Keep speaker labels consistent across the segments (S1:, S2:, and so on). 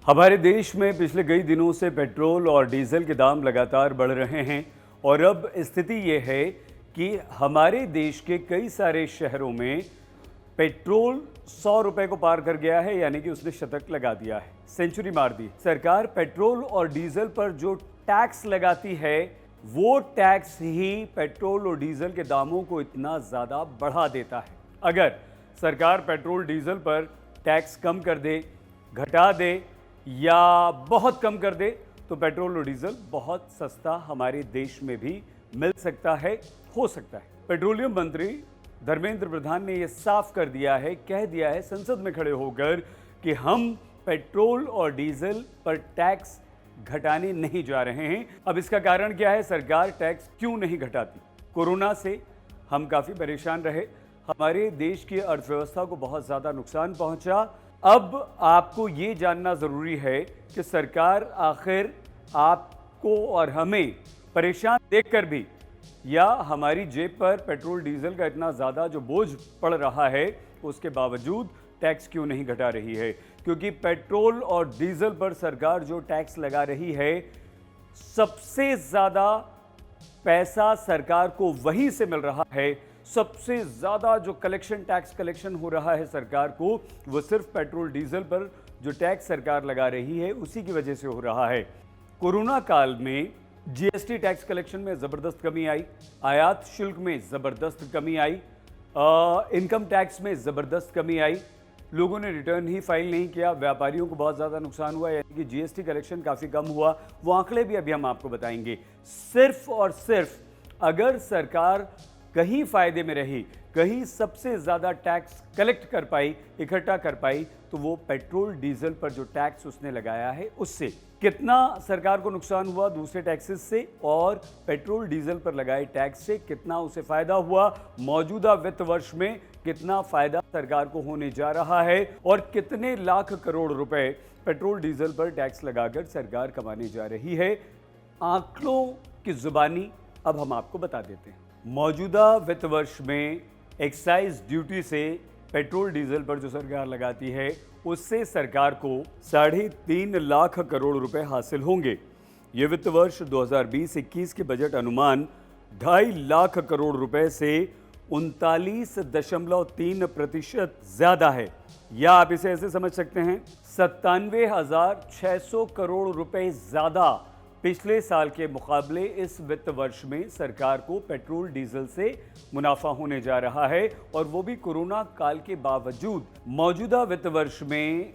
S1: हमारे देश में पिछले कई दिनों से पेट्रोल और डीजल के दाम लगातार बढ़ रहे हैं और अब स्थिति ये है कि हमारे देश के कई सारे शहरों में पेट्रोल 100 रुपए को पार कर गया है, यानी कि उसने शतक लगा दिया है, सेंचुरी मार दी। सरकार पेट्रोल और डीजल पर जो टैक्स लगाती है वो टैक्स ही पेट्रोल और डीजल के दामों को इतना ज़्यादा बढ़ा देता है। अगर सरकार पेट्रोल डीजल पर टैक्स कम कर दे, घटा दे या बहुत कम कर दे तो पेट्रोल और डीजल बहुत सस्ता हमारे देश में भी मिल सकता है, हो सकता है। पेट्रोलियम मंत्री धर्मेंद्र प्रधान ने यह साफ कर दिया है, कह दिया है संसद में खड़े होकर कि हम पेट्रोल और डीजल पर टैक्स घटाने नहीं जा रहे हैं। अब इसका कारण क्या है, सरकार टैक्स क्यों नहीं घटाती? कोरोना से हम काफ़ी परेशान रहे, हमारे देश की अर्थव्यवस्था को बहुत ज़्यादा नुकसान पहुंचा। अब आपको ये जानना ज़रूरी है कि सरकार आखिर आपको और हमें परेशान देखकर भी या हमारी जेब पर पेट्रोल डीजल का इतना ज़्यादा जो बोझ पड़ रहा है उसके बावजूद टैक्स क्यों नहीं घटा रही है? क्योंकि पेट्रोल और डीजल पर सरकार जो टैक्स लगा रही है, सबसे ज़्यादा पैसा सरकार को वहीं से मिल रहा है। सबसे ज़्यादा जो टैक्स कलेक्शन हो रहा है सरकार को, वो सिर्फ पेट्रोल डीजल पर जो टैक्स सरकार लगा रही है उसी की वजह से हो रहा है। कोरोना काल में जीएसटी टैक्स कलेक्शन में ज़बरदस्त कमी आई, आयात शुल्क में ज़बरदस्त कमी आई, इनकम टैक्स में ज़बरदस्त कमी आई। लोगों ने रिटर्न ही फाइल नहीं किया, व्यापारियों को बहुत ज़्यादा नुकसान हुआ, यानी कि जीएसटी कलेक्शन काफ़ी कम हुआ। वो आंकड़े भी अभी हम आपको बताएंगे। सिर्फ और सिर्फ अगर सरकार कहीं फ़ायदे में रही, कहीं सबसे ज़्यादा टैक्स कलेक्ट कर पाई, इकट्ठा कर पाई, तो वो पेट्रोल डीजल पर जो टैक्स उसने लगाया है उससे। कितना सरकार को नुकसान हुआ दूसरे टैक्सेस से और पेट्रोल डीजल पर लगाए टैक्स से कितना उसे फ़ायदा हुआ, मौजूदा वित्त वर्ष में कितना फ़ायदा सरकार को होने जा रहा है और कितने लाख करोड़ रुपए पेट्रोल डीजल पर टैक्स लगाकर सरकार कमाने जा रही है, आंकड़ों की ज़ुबानी अब हम आपको बता देते हैं। मौजूदा वित्त वर्ष में एक्साइज ड्यूटी से पेट्रोल डीजल पर जो सरकार लगाती है उससे सरकार को 3.5 लाख करोड़ रुपए हासिल होंगे। ये वित्त वर्ष 2020-21 के बजट अनुमान 2.5 लाख करोड़ रुपए से 39.3% ज़्यादा है, या आप इसे ऐसे समझ सकते हैं 97,600 करोड़ रुपए ज़्यादा पिछले साल के मुकाबले इस वित्त वर्ष में सरकार को पेट्रोल डीजल से मुनाफा होने जा रहा है, और वो भी कोरोना काल के बावजूद। मौजूदा वित्त वर्ष में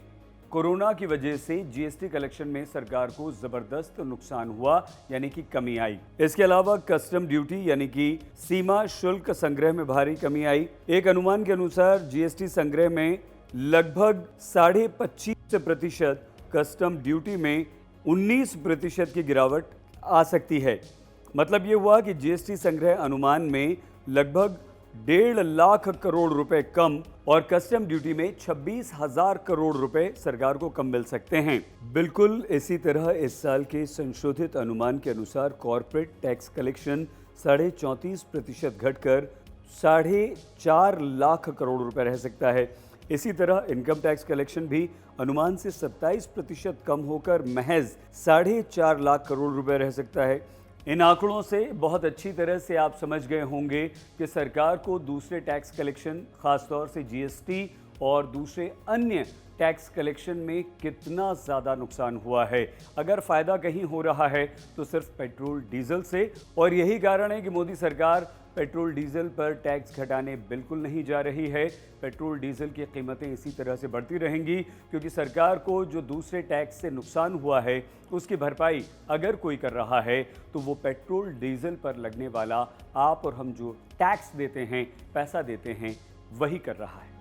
S1: कोरोना की वजह से जीएसटी कलेक्शन में सरकार को जबरदस्त नुकसान हुआ, यानी कि कमी आई। इसके अलावा कस्टम ड्यूटी यानी कि सीमा शुल्क संग्रह में भारी कमी आई। एक अनुमान के अनुसार जीएसटी संग्रह में लगभग 25.5% कस्टम ड्यूटी में 19% की गिरावट आ सकती है। मतलब ये हुआ कि जीएसटी संग्रह अनुमान में लगभग 1.5 लाख करोड़ रुपए कम और कस्टम ड्यूटी में 26,000 करोड़ रुपए सरकार को कम मिल सकते हैं। बिल्कुल इसी तरह इस साल के संशोधित अनुमान के अनुसार कॉर्पोरेट टैक्स कलेक्शन 34.5% घटकर 4.5 लाख करोड़ रुपए रह सकता है। इसी तरह इनकम टैक्स कलेक्शन भी अनुमान से 27% कम होकर महज 4.5 लाख करोड़ रुपए रह सकता है। इन आंकड़ों से बहुत अच्छी तरह से आप समझ गए होंगे कि सरकार को दूसरे टैक्स कलेक्शन, खासतौर से जीएसटी और दूसरे अन्य टैक्स कलेक्शन में कितना ज़्यादा नुकसान हुआ है। अगर फ़ायदा कहीं हो रहा है तो सिर्फ पेट्रोल डीजल से, और यही कारण है कि मोदी सरकार पेट्रोल डीजल पर टैक्स घटाने बिल्कुल नहीं जा रही है। पेट्रोल डीजल की कीमतें इसी तरह से बढ़ती रहेंगी, क्योंकि सरकार को जो दूसरे टैक्स से नुकसान हुआ है उसकी भरपाई अगर कोई कर रहा है तो वो पेट्रोल डीजल पर लगने वाला आप और हम जो टैक्स देते हैं, पैसा देते हैं, वही कर रहा है।